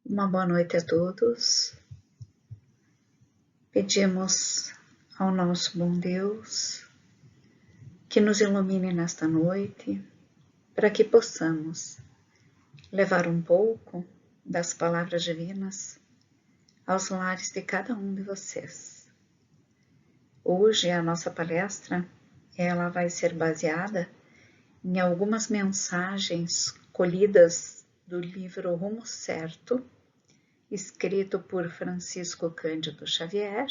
Uma boa noite a todos. Pedimos ao nosso bom Deus que nos ilumine nesta noite, para que possamos levar um pouco das palavras divinas aos lares de cada um de vocês. Hoje a nossa palestra ela vai ser baseada em algumas mensagens colhidas do livro Rumo Certo, escrito por Francisco Cândido Xavier,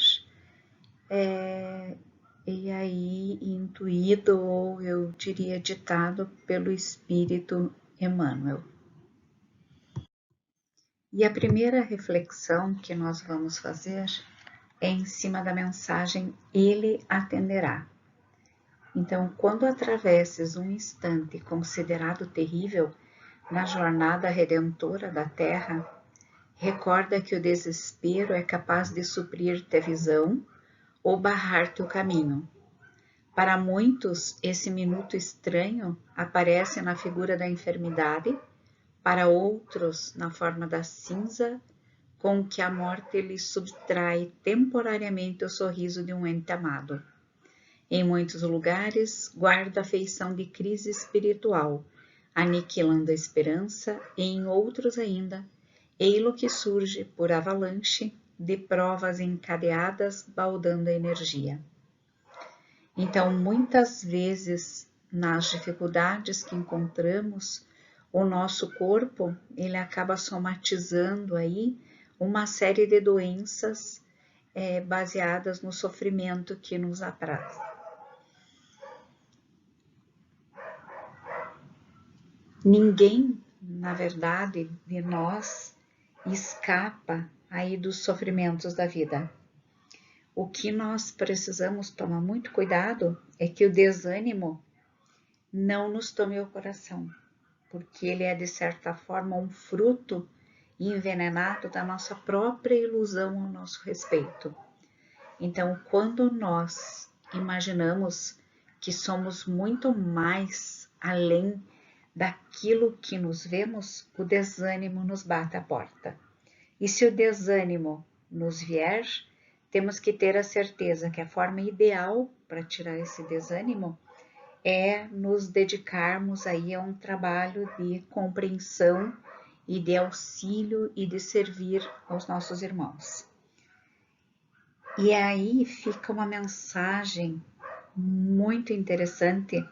e aí intuído, ou eu diria ditado, pelo Espírito Emmanuel. E a primeira reflexão que nós vamos fazer é em cima da mensagem Ele atenderá. Então, quando atravesses um instante considerado terrível na jornada redentora da Terra, recorda que o desespero é capaz de suprir-te a visão ou barrar-te o caminho. Para muitos, esse minuto estranho aparece na figura da enfermidade, para outros, na forma da cinza, com que a morte lhe subtrai temporariamente o sorriso de um ente amado. Em muitos lugares, guarda a feição de crise espiritual, aniquilando a esperança, e em outros ainda, ei-lo que surge por avalanche de provas encadeadas, baldando a energia. Então, muitas vezes, nas dificuldades que encontramos, o nosso corpo, ele acaba somatizando aí uma série de doenças baseadas no sofrimento que nos apraz. Ninguém, na verdade, de nós escapa aí dos sofrimentos da vida. O que nós precisamos tomar muito cuidado é que o desânimo não nos tome o coração, porque ele é, de certa forma, um fruto envenenado da nossa própria ilusão ao nosso respeito. Então, quando nós imaginamos que somos muito mais além daquilo que nos vemos, o desânimo nos bate à porta. E se o desânimo nos vier, temos que ter a certeza que a forma ideal para tirar esse desânimo é nos dedicarmos aí a um trabalho de compreensão e de auxílio e de servir aos nossos irmãos. E aí fica uma mensagem muito interessante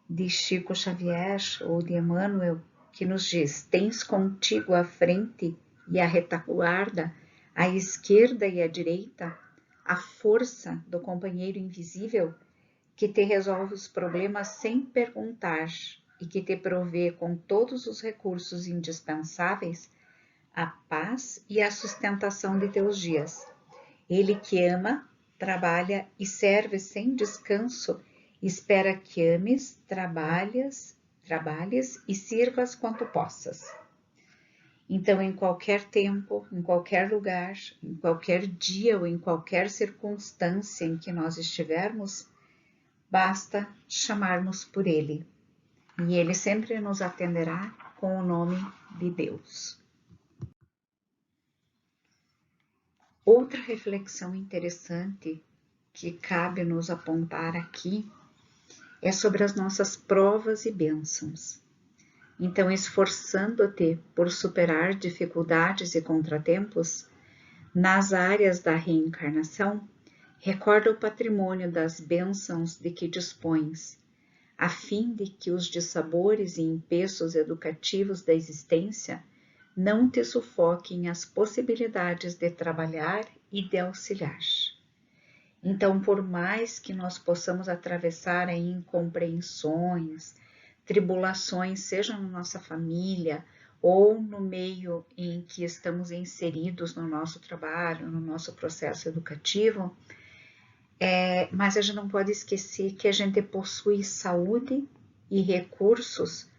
de Chico Xavier ou de Emmanuel, que nos diz: tens contigo à frente e à retaguarda, à esquerda e à direita, a força do companheiro invisível que te resolve os problemas sem perguntar e que te provê com todos os recursos indispensáveis a paz e a sustentação de teus dias. Ele que ama, trabalha e serve sem descanso, espera que ames, trabalhes e sirvas quanto possas. Então, em qualquer tempo, em qualquer lugar, em qualquer dia ou em qualquer circunstância em que nós estivermos, basta chamarmos por Ele, e Ele sempre nos atenderá com o nome de Deus. Outra reflexão interessante que cabe nos apontar aqui é sobre as nossas provas e bênçãos. Então, esforçando-te por superar dificuldades e contratempos nas áreas da reencarnação, recorda o patrimônio das bênçãos de que dispões, a fim de que os dissabores e empeços educativos da existência não te sufoquem as possibilidades de trabalhar e de auxiliar. Então, por mais que nós possamos atravessar aí incompreensões, tribulações, seja na nossa família ou no meio em que estamos inseridos no nosso trabalho, no nosso processo educativo, mas a gente não pode esquecer que a gente possui saúde e recursos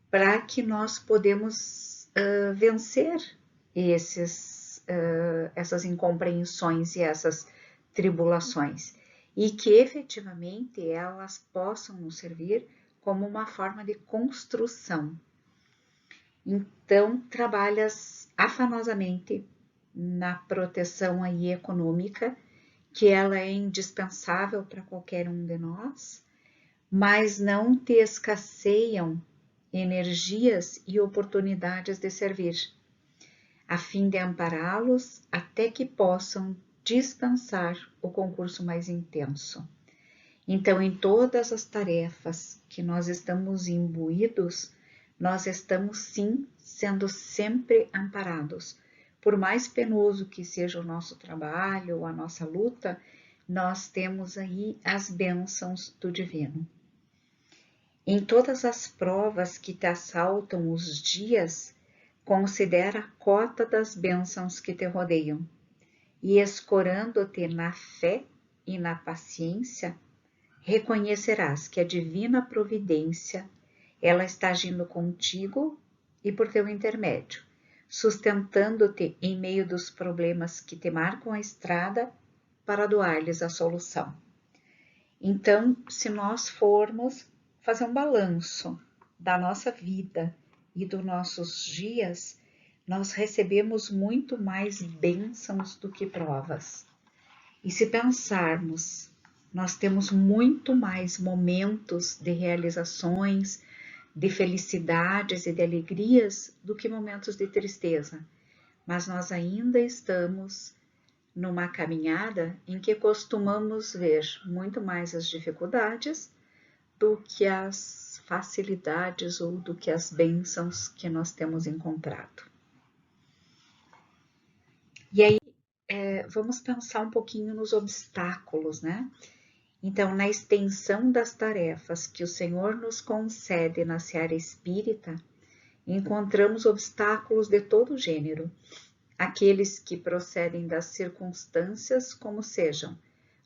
para que nós podemos vencer essas incompreensões e essas tribulações, e que efetivamente elas possam nos servir como uma forma de construção. Então, trabalhas afanosamente na proteção aí econômica, que ela é indispensável para qualquer um de nós, mas não te escasseiam energias e oportunidades de servir, a fim de ampará-los até que possam dispensar o concurso mais intenso. Então, em todas as tarefas que nós estamos imbuídos, nós estamos sim sendo sempre amparados. Por mais penoso que seja o nosso trabalho ou a nossa luta, nós temos aí as bênçãos do divino. Em todas as provas que te assaltam os dias, considera a cota das bênçãos que te rodeiam, e escorando-te na fé e na paciência, reconhecerás que a divina providência, ela está agindo contigo e por teu intermédio, sustentando-te em meio dos problemas que te marcam a estrada para doar-lhes a solução. Então, se nós formos fazer um balanço da nossa vida e dos nossos dias, nós recebemos muito mais bênçãos do que provas. E se pensarmos, nós temos muito mais momentos de realizações, de felicidades e de alegrias do que momentos de tristeza. Mas nós ainda estamos numa caminhada em que costumamos ver muito mais as dificuldades do que as facilidades ou do que as bênçãos que nós temos encontrado. E aí, vamos pensar um pouquinho nos obstáculos, né? Então, na extensão das tarefas que o Senhor nos concede na seara espírita, encontramos obstáculos de todo gênero, aqueles que procedem das circunstâncias, como sejam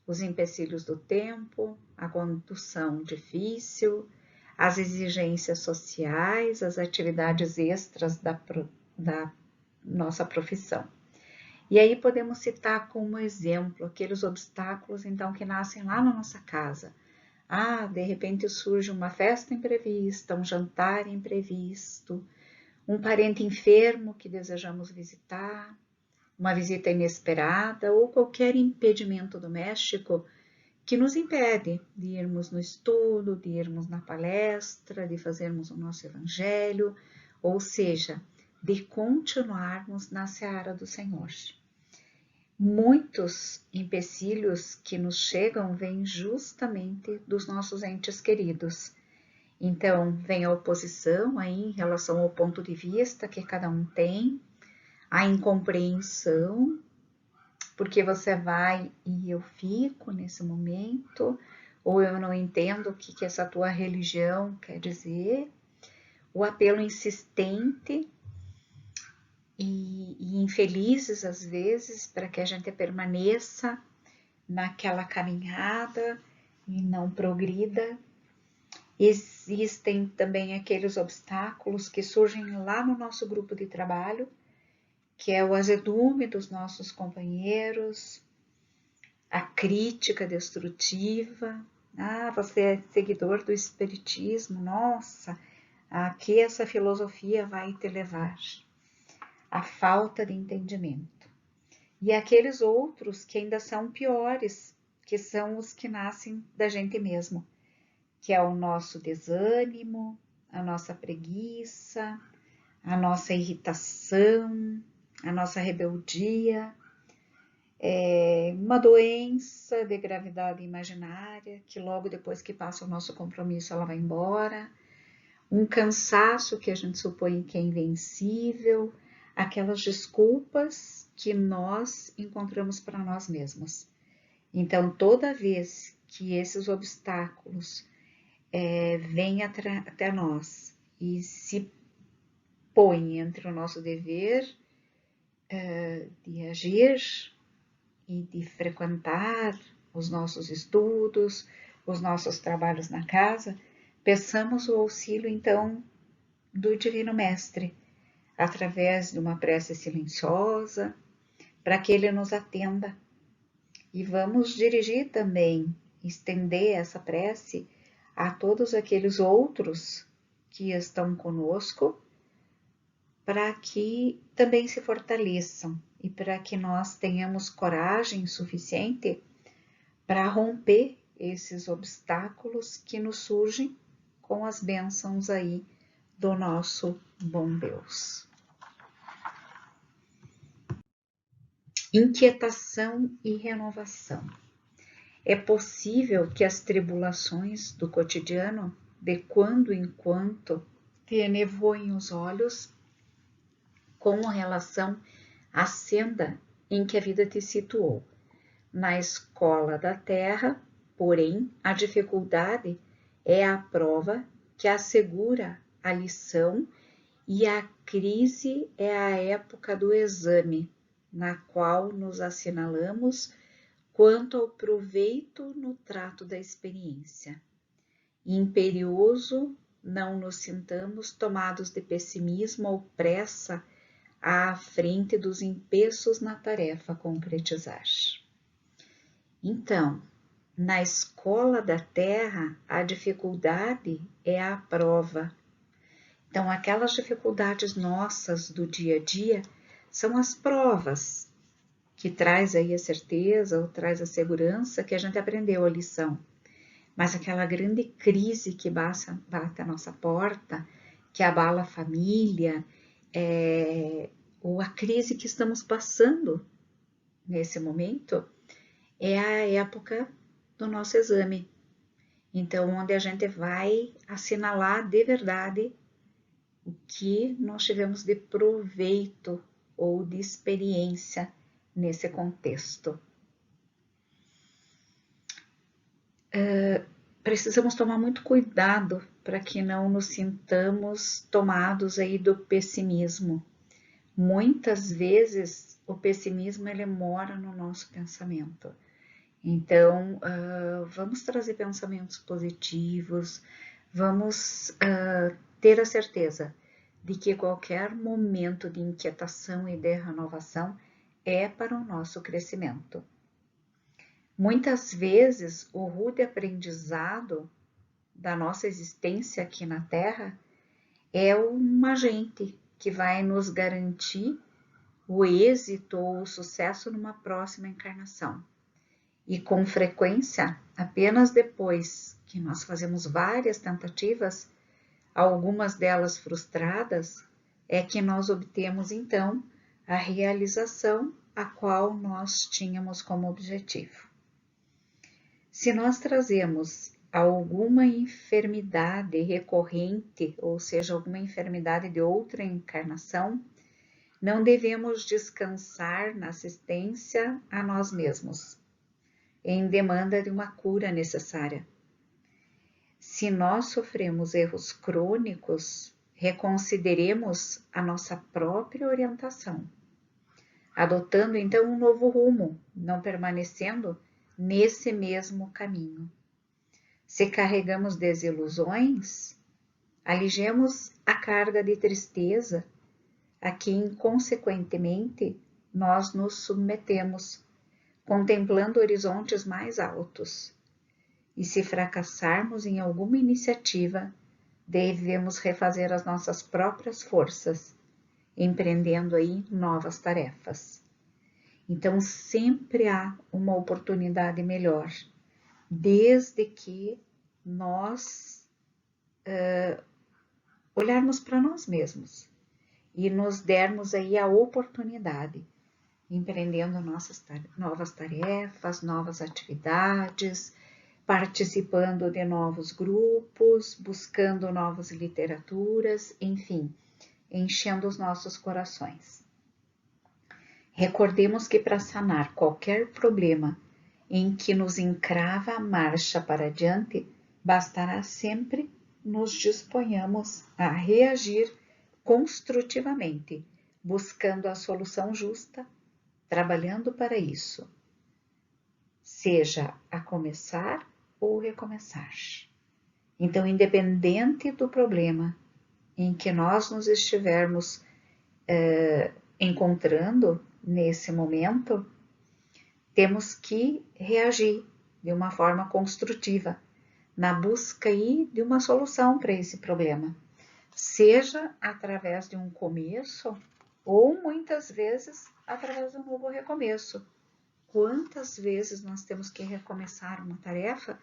os empecilhos do tempo, a condução difícil, as exigências sociais, as atividades extras da nossa profissão. E aí podemos citar como exemplo aqueles obstáculos, então, que nascem lá na nossa casa. De repente surge uma festa imprevista, um jantar imprevisto, um parente enfermo que desejamos visitar, uma visita inesperada ou qualquer impedimento doméstico que nos impede de irmos no estudo, de irmos na palestra, de fazermos o nosso evangelho, ou seja, de continuarmos na seara do Senhor. Muitos empecilhos que nos chegam vêm justamente dos nossos entes queridos. Então, vem a oposição aí em relação ao ponto de vista que cada um tem, a incompreensão, porque você vai e eu fico nesse momento, ou eu não entendo o que essa tua religião quer dizer, o apelo insistente e infelizes às vezes para que a gente permaneça naquela caminhada e não progrida. Existem também aqueles obstáculos que surgem lá no nosso grupo de trabalho, que é o azedume dos nossos companheiros, a crítica destrutiva. Você é seguidor do espiritismo, nossa, aqui essa filosofia vai te levar. A falta de entendimento. E aqueles outros que ainda são piores, que são os que nascem da gente mesmo, que é o nosso desânimo, a nossa preguiça, a nossa irritação, a nossa rebeldia, uma doença de gravidade imaginária, que logo depois que passa o nosso compromisso ela vai embora, um cansaço que a gente supõe que é invencível, aquelas desculpas que nós encontramos para nós mesmos. Então, toda vez que esses obstáculos vêm até nós e se põem entre o nosso dever de agir e de frequentar os nossos estudos, os nossos trabalhos na casa, peçamos o auxílio, então, do Divino Mestre, através de uma prece silenciosa, para que ele nos atenda. E vamos dirigir também, estender essa prece a todos aqueles outros que estão conosco, para que também se fortaleçam e para que nós tenhamos coragem suficiente para romper esses obstáculos que nos surgem com as bênçãos aí do nosso bom Deus. Inquietação e renovação. É possível que as tribulações do cotidiano, de quando em quando, te enevoem os olhos com relação à senda em que a vida te situou. Na escola da terra, porém, a dificuldade é a prova que assegura a lição e a crise é a época do exame, na qual nos assinalamos quanto ao proveito no trato da experiência. Imperioso não nos sintamos tomados de pessimismo ou pressa à frente dos empeços na tarefa a concretizar. Então, na escola da terra, a dificuldade é a prova. Então, aquelas dificuldades nossas do dia a dia são as provas que traz aí a certeza ou traz a segurança que a gente aprendeu a lição. Mas aquela grande crise que bate a nossa porta, que abala a família, ou a crise que estamos passando nesse momento, é a época do nosso exame. Então, onde a gente vai assinalar de verdade o que nós tivemos de proveito ou de experiência nesse contexto. Precisamos tomar muito cuidado para que não nos sintamos tomados aí do pessimismo. Muitas vezes o pessimismo ele mora no nosso pensamento. Então, vamos trazer pensamentos positivos, vamos ter a certeza de que qualquer momento de inquietação e de renovação é para o nosso crescimento. Muitas vezes, o rude aprendizado da nossa existência aqui na Terra é um agente que vai nos garantir o êxito ou o sucesso numa próxima encarnação. E com frequência, apenas depois que nós fazemos várias tentativas, algumas delas frustradas, é que nós obtemos então a realização a qual nós tínhamos como objetivo. Se nós trazemos alguma enfermidade recorrente, ou seja, alguma enfermidade de outra encarnação, não devemos descansar na assistência a nós mesmos, em demanda de uma cura necessária. Se nós sofremos erros crônicos, reconsideremos a nossa própria orientação, adotando então um novo rumo, não permanecendo nesse mesmo caminho. Se carregamos desilusões, aligemos a carga de tristeza a que inconsequentemente nós nos submetemos, contemplando horizontes mais altos. E se fracassarmos em alguma iniciativa, devemos refazer as nossas próprias forças, empreendendo aí novas tarefas. Então, sempre há uma oportunidade melhor, desde que nós olharmos para nós mesmos e nos dermos aí a oportunidade, empreendendo novas tarefas, novas atividades, participando de novos grupos, buscando novas literaturas, enfim, enchendo os nossos corações. Recordemos que para sanar qualquer problema em que nos encrava a marcha para adiante, bastará sempre nos disponhamos a reagir construtivamente, buscando a solução justa, trabalhando para isso, seja a começar ou recomeçar. Então, independente do problema em que nós nos estivermos encontrando nesse momento, temos que reagir de uma forma construtiva, na busca aí de uma solução para esse problema. seja através de um começo ou muitas vezes através de um novo recomeço. Quantas vezes nós temos que recomeçar uma tarefa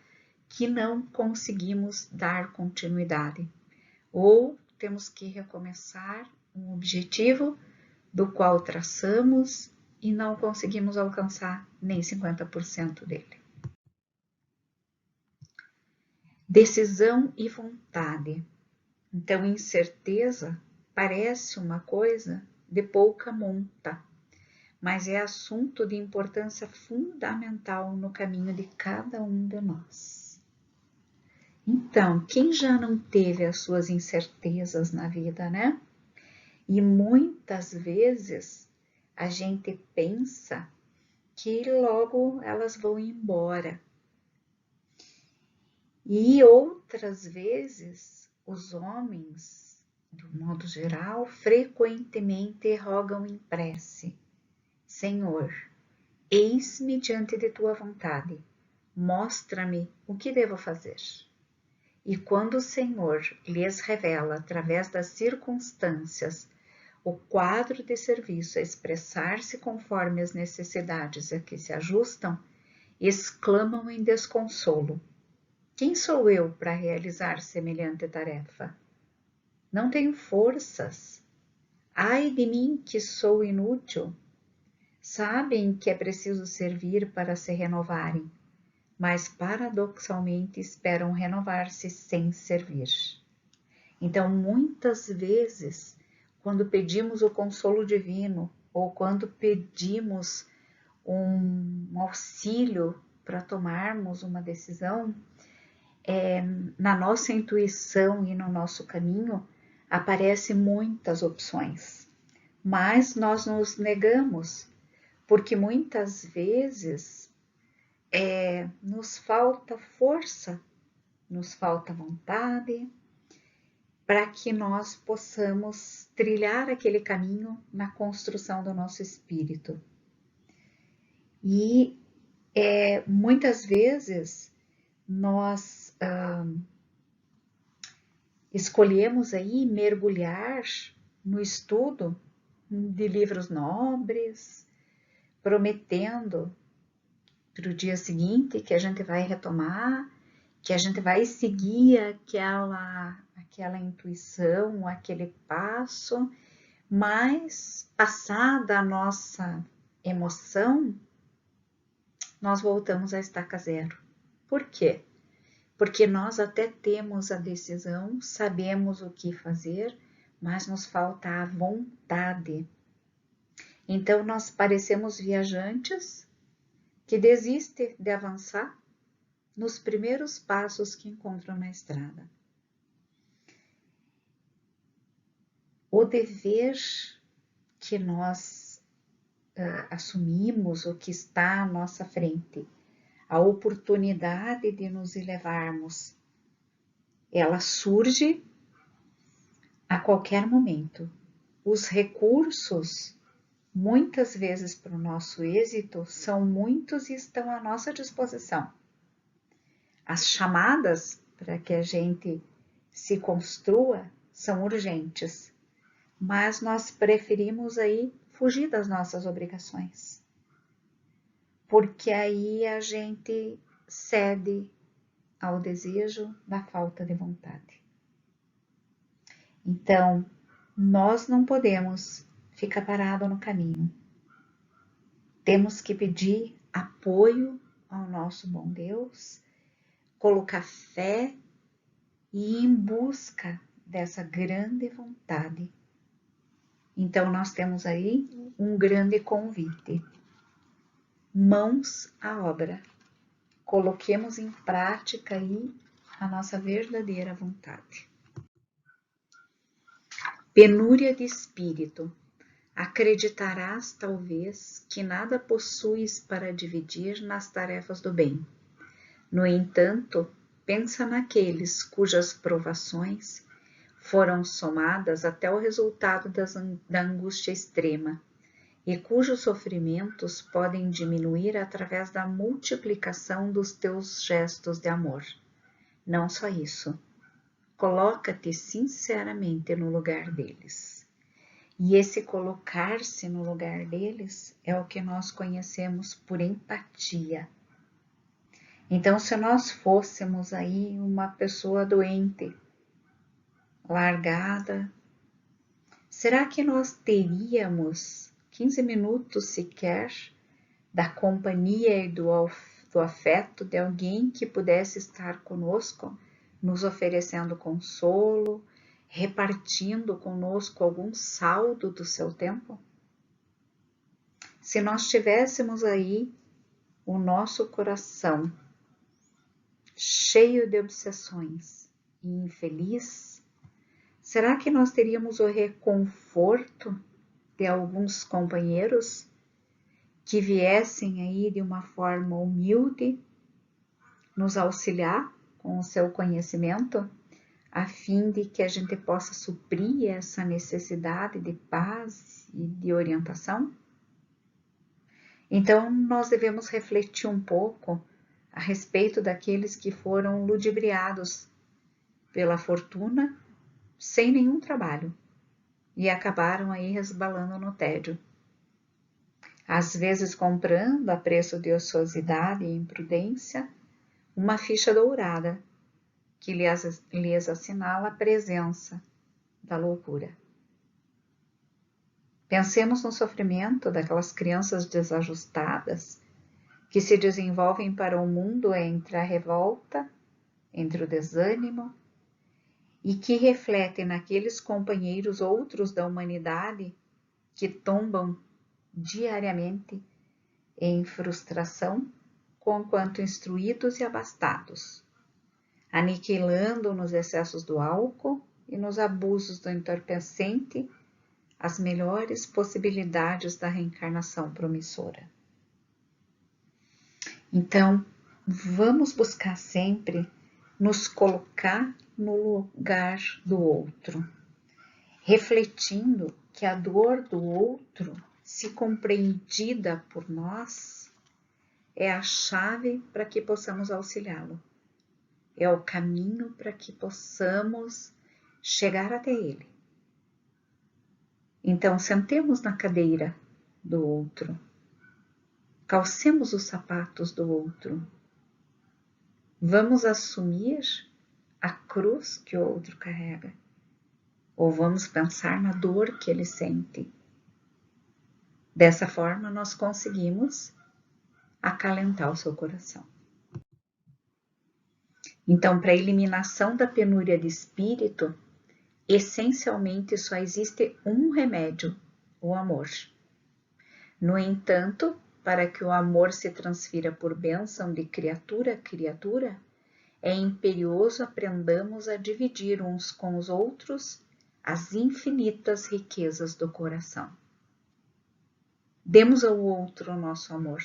que não conseguimos dar continuidade? Ou temos que recomeçar um objetivo do qual traçamos e não conseguimos alcançar nem 50% dele. Decisão e vontade. Então, incerteza parece uma coisa de pouca monta, mas é assunto de importância fundamental no caminho de cada um de nós. Então, quem já não teve as suas incertezas na vida, né? E muitas vezes a gente pensa que logo elas vão embora. E outras vezes os homens, do modo geral, frequentemente rogam em prece: Senhor, eis-me diante de tua vontade, mostra-me o que devo fazer. E quando o Senhor lhes revela, através das circunstâncias, o quadro de serviço a expressar-se conforme as necessidades a que se ajustam, exclamam em desconsolo: quem sou eu para realizar semelhante tarefa? Não tenho forças. Ai de mim que sou inútil. Sabem que é preciso servir para se renovarem, mas paradoxalmente esperam renovar-se sem servir. Então, muitas vezes, quando pedimos o consolo divino ou quando pedimos um auxílio para tomarmos uma decisão, na nossa intuição e no nosso caminho aparecem muitas opções, mas nós nos negamos, porque muitas vezes nos falta força, nos falta vontade, para que nós possamos trilhar aquele caminho na construção do nosso espírito. E muitas vezes nós escolhemos aí mergulhar no estudo de livros nobres, prometendo para o dia seguinte que a gente vai retomar, que a gente vai seguir aquela intuição, aquele passo, mas passada a nossa emoção, nós voltamos à estaca zero. Por quê? Porque nós até temos a decisão, sabemos o que fazer, mas nos falta a vontade. Então nós parecemos viajantes que desistem de avançar nos primeiros passos que encontram na estrada. O dever que nós assumimos, o que está à nossa frente, a oportunidade de nos elevarmos, ela surge a qualquer momento. Os recursos, muitas vezes para o nosso êxito, são muitos e estão à nossa disposição. As chamadas para que a gente se construa são urgentes, mas nós preferimos aí fugir das nossas obrigações, porque aí a gente cede ao desejo da falta de vontade. Então, nós não podemos ficar parados no caminho. Temos que pedir apoio ao nosso bom Deus, colocar fé e ir em busca dessa grande vontade. Então, nós temos aí um grande convite. Mãos à obra. Coloquemos em prática aí a nossa verdadeira vontade. Penúria de espírito. Acreditarás, talvez, que nada possuis para dividir nas tarefas do bem. No entanto, pensa naqueles cujas provações foram somadas até o resultado da angústia extrema, e cujos sofrimentos podem diminuir através da multiplicação dos teus gestos de amor. Não só isso, coloca-te sinceramente no lugar deles. E esse colocar-se no lugar deles é o que nós conhecemos por empatia. Então, se nós fôssemos aí uma pessoa doente, largada, será que nós teríamos 15 minutos sequer da companhia e do afeto de alguém que pudesse estar conosco, nos oferecendo consolo, repartindo conosco algum saldo do seu tempo? Se nós tivéssemos aí o nosso coração cheio de obsessões e infeliz, será que nós teríamos o reconforto de alguns companheiros que viessem aí de uma forma humilde nos auxiliar com o seu conhecimento, a fim de que a gente possa suprir essa necessidade de paz e de orientação? Então, nós devemos refletir um pouco a respeito daqueles que foram ludibriados pela fortuna sem nenhum trabalho e acabaram aí resbalando no tédio. Às vezes comprando a preço de ociosidade e imprudência uma ficha dourada que lhes assinala a presença da loucura. Pensemos no sofrimento daquelas crianças desajustadas que se desenvolvem para o mundo entre a revolta, entre o desânimo, e que refletem naqueles companheiros outros da humanidade que tombam diariamente em frustração, conquanto instruídos e abastados, aniquilando nos excessos do álcool e nos abusos do entorpecente as melhores possibilidades da reencarnação promissora. Então, vamos buscar sempre nos colocar no lugar do outro, refletindo que a dor do outro, se compreendida por nós, é a chave para que possamos auxiliá-lo. É o caminho para que possamos chegar até ele. Então, sentemos na cadeira do outro, calcemos os sapatos do outro, vamos assumir a cruz que o outro carrega, ou vamos pensar na dor que ele sente. Dessa forma, nós conseguimos acalentar o seu coração. Então, para a eliminação da penúria de espírito, essencialmente só existe um remédio, o amor. No entanto, para que o amor se transfira por bênção de criatura a criatura, é imperioso aprendamos a dividir uns com os outros as infinitas riquezas do coração. Demos ao outro o nosso amor.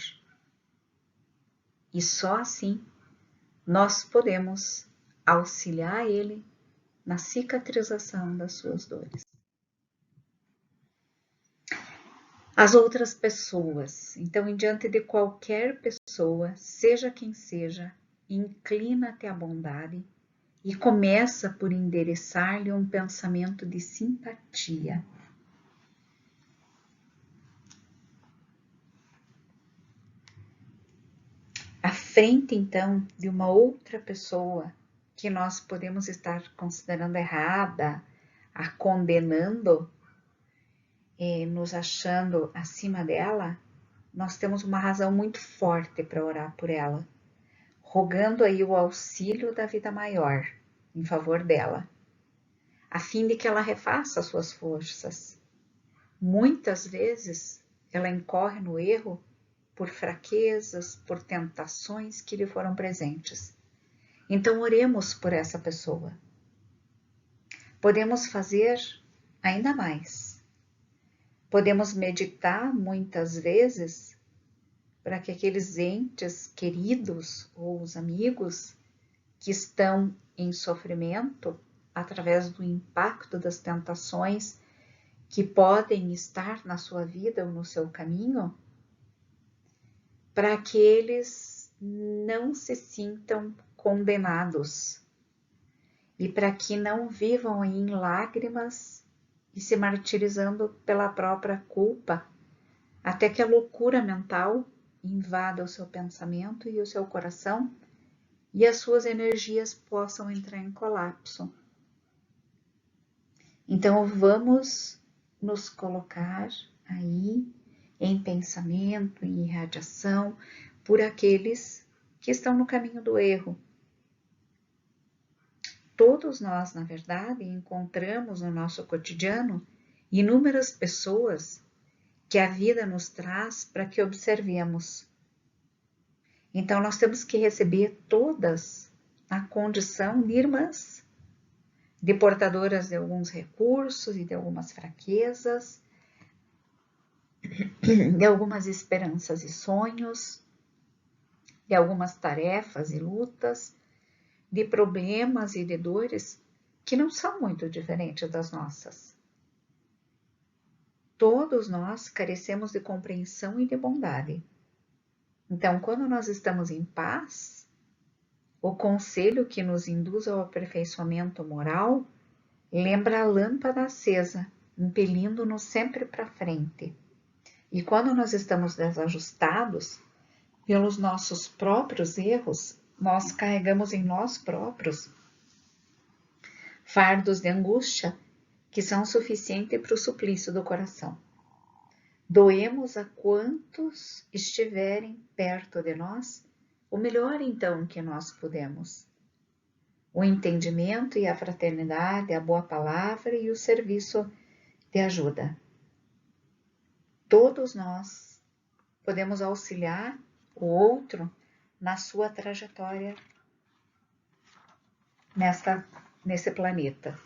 E só assim nós podemos auxiliar ele na cicatrização das suas dores. As outras pessoas, então, diante de qualquer pessoa, seja quem seja, inclina-te à bondade e começa por endereçar-lhe um pensamento de simpatia. À frente, então, de uma outra pessoa que nós podemos estar considerando errada, a condenando, nos achando acima dela, nós temos uma razão muito forte para orar por ela, rogando aí o auxílio da vida maior em favor dela, a fim de que ela refaça as suas forças. Muitas vezes ela incorre no erro por fraquezas, por tentações que lhe foram presentes. Então oremos por essa pessoa. Podemos fazer ainda mais. Podemos meditar muitas vezes para que aqueles entes queridos ou os amigos que estão em sofrimento através do impacto das tentações que podem estar na sua vida ou no seu caminho, para que eles não se sintam condenados, e para que não vivam em lágrimas e se martirizando pela própria culpa, até que a loucura mental invada o seu pensamento e o seu coração e as suas energias possam entrar em colapso. Então vamos nos colocar aí em pensamento, em irradiação, por aqueles que estão no caminho do erro. Todos nós, na verdade, encontramos no nosso cotidiano inúmeras pessoas que a vida nos traz para que observemos. Então, nós temos que receber todas na condição de irmãs, de portadoras de alguns recursos e de algumas fraquezas, de algumas esperanças e sonhos, de algumas tarefas e lutas, de problemas e de dores que não são muito diferentes das nossas. Todos nós carecemos de compreensão e de bondade. Então, quando nós estamos em paz, o conselho que nos induz ao aperfeiçoamento moral lembra a lâmpada acesa, impelindo-nos sempre para frente. E quando nós estamos desajustados pelos nossos próprios erros, nós carregamos em nós próprios fardos de angústia que são suficientes para o suplício do coração. Doemos a quantos estiverem perto de nós o melhor então que nós podemos. O entendimento e a fraternidade, a boa palavra e o serviço de ajuda. Todos nós podemos auxiliar o outro na sua trajetória nesse planeta,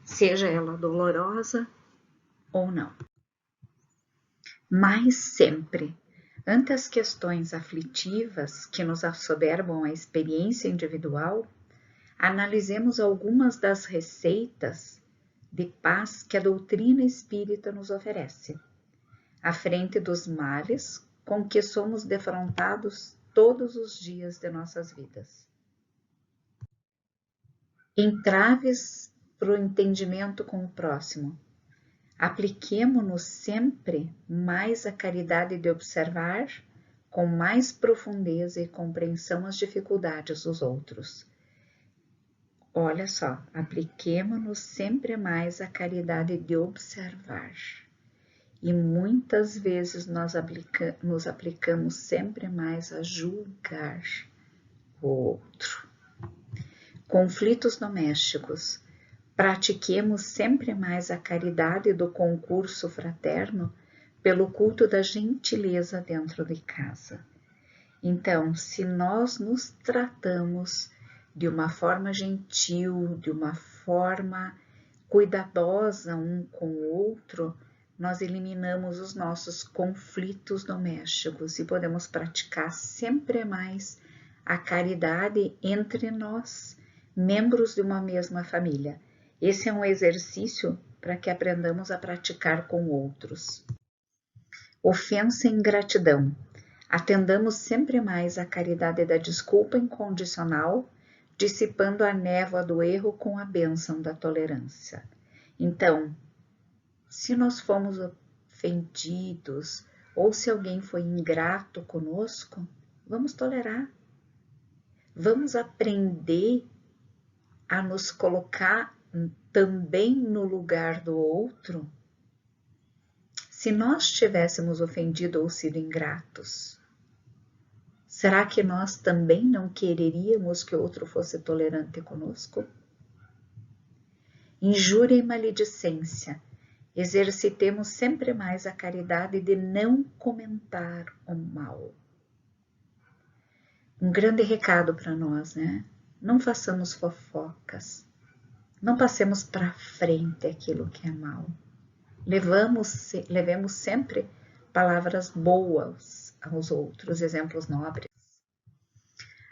seja ela dolorosa ou não. Mas sempre, ante as questões aflitivas que nos assoberbam a experiência individual, analisemos algumas das receitas de paz que a doutrina espírita nos oferece, à frente dos males com que somos defrontados todos os dias de nossas vidas. Entraves para o entendimento com o próximo. Apliquemo-nos sempre mais a caridade de observar com mais profundeza e compreensão as dificuldades dos outros. Olha só, apliquemo-nos sempre mais a caridade de observar. E muitas vezes nós nos aplicamos sempre mais a julgar o outro. Conflitos domésticos. Pratiquemos sempre mais a caridade do concurso fraterno pelo culto da gentileza dentro de casa. Então, se nós nos tratamos de uma forma gentil, de uma forma cuidadosa um com o outro, nós eliminamos os nossos conflitos domésticos e podemos praticar sempre mais a caridade entre nós, membros de uma mesma família. Esse é um exercício para que aprendamos a praticar com outros. Ofensa e ingratidão. Atendamos sempre mais à caridade da desculpa incondicional, dissipando a névoa do erro com a bênção da tolerância. Então, se nós fomos ofendidos ou se alguém foi ingrato conosco, vamos tolerar. Vamos aprender a nos colocar também no lugar do outro. Se nós tivéssemos ofendido ou sido ingratos, será que nós também não quereríamos que o outro fosse tolerante conosco? Injúria e maledicência. Exercitemos sempre mais a caridade de não comentar o mal. Um grande recado para nós, né? Não façamos fofocas. Não passemos para frente aquilo que é mal. Levemos sempre palavras boas aos outros, exemplos nobres.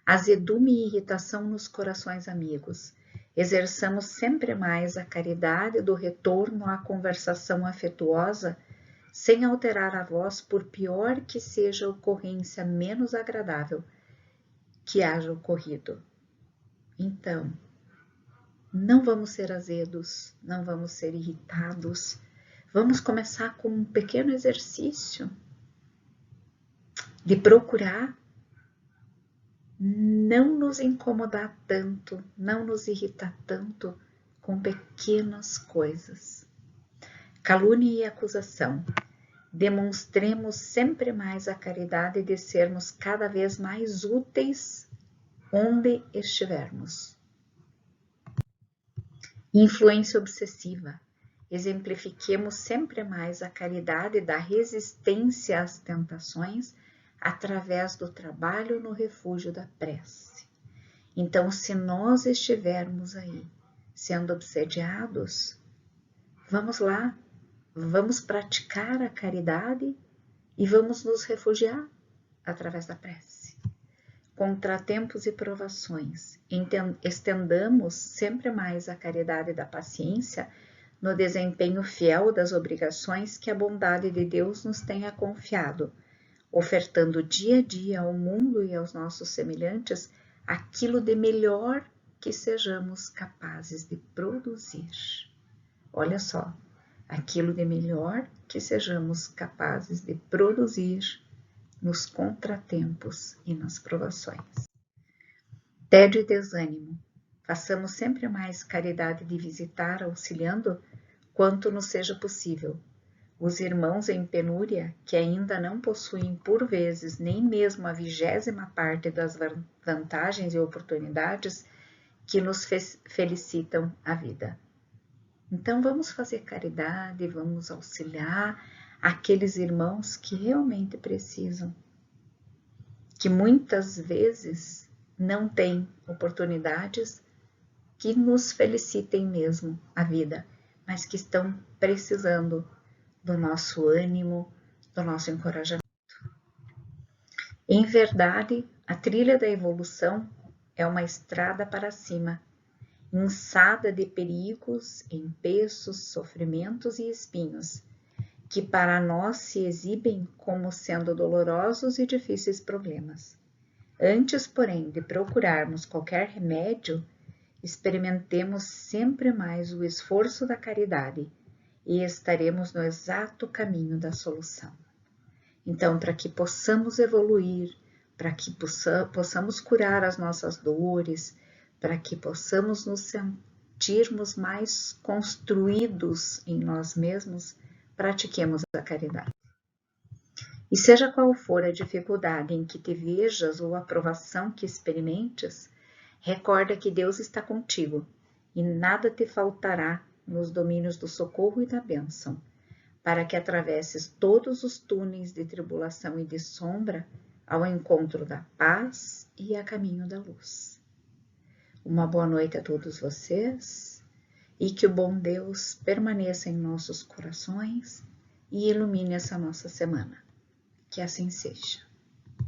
Azedume e irritação nos corações amigos. Exerçamos sempre mais a caridade do retorno à conversação afetuosa, sem alterar a voz, por pior que seja a ocorrência menos agradável que haja ocorrido. Então, Não vamos ser azedos, não vamos ser irritados. Vamos começar com um pequeno exercício de procurar não nos incomodar tanto, não nos irritar tanto com pequenas coisas. Calúnia e acusação. Demonstremos sempre mais a caridade de sermos cada vez mais úteis onde estivermos. Influência obsessiva. Exemplifiquemos sempre mais a caridade da resistência às tentações através do trabalho no refúgio da prece. Então, se nós estivermos aí sendo obsediados, vamos lá, vamos praticar a caridade e vamos nos refugiar através da prece. Contratempos e provações. Estendamos sempre mais a caridade da paciência no desempenho fiel das obrigações que a bondade de Deus nos tenha confiado, ofertando dia a dia ao mundo e aos nossos semelhantes aquilo de melhor que sejamos capazes de produzir. Olha só, aquilo de melhor que sejamos capazes de produzir nos contratempos e nas provações. Tédio e desânimo. Façamos sempre mais caridade de visitar, auxiliando quanto nos seja possível os irmãos em penúria, que ainda não possuem por vezes nem mesmo a 20ª parte das vantagens e oportunidades que nos felicitam a vida. Então vamos fazer caridade, vamos auxiliar aqueles irmãos que realmente precisam, que muitas vezes não têm oportunidades que nos felicitem mesmo a vida, mas que estão precisando do nosso ânimo, do nosso encorajamento. Em verdade, a trilha da evolução é uma estrada para cima, inçada de perigos, empeços, sofrimentos e espinhos, que para nós se exibem como sendo dolorosos e difíceis problemas. Antes, porém, de procurarmos qualquer remédio, experimentemos sempre mais o esforço da caridade e estaremos no exato caminho da solução. Então, para que possamos evoluir, para que possamos curar as nossas dores, para que possamos nos sentirmos mais construídos em nós mesmos, pratiquemos a caridade. E seja qual for a dificuldade em que te vejas ou a provação que experimentes, recorda que Deus está contigo e nada te faltará nos domínios do socorro e da bênção, para que atravesses todos os túneis de tribulação e de sombra ao encontro da paz e a caminho da luz. Uma boa noite a todos vocês e que o bom Deus permaneça em nossos corações e ilumine essa nossa semana. Que assim seja.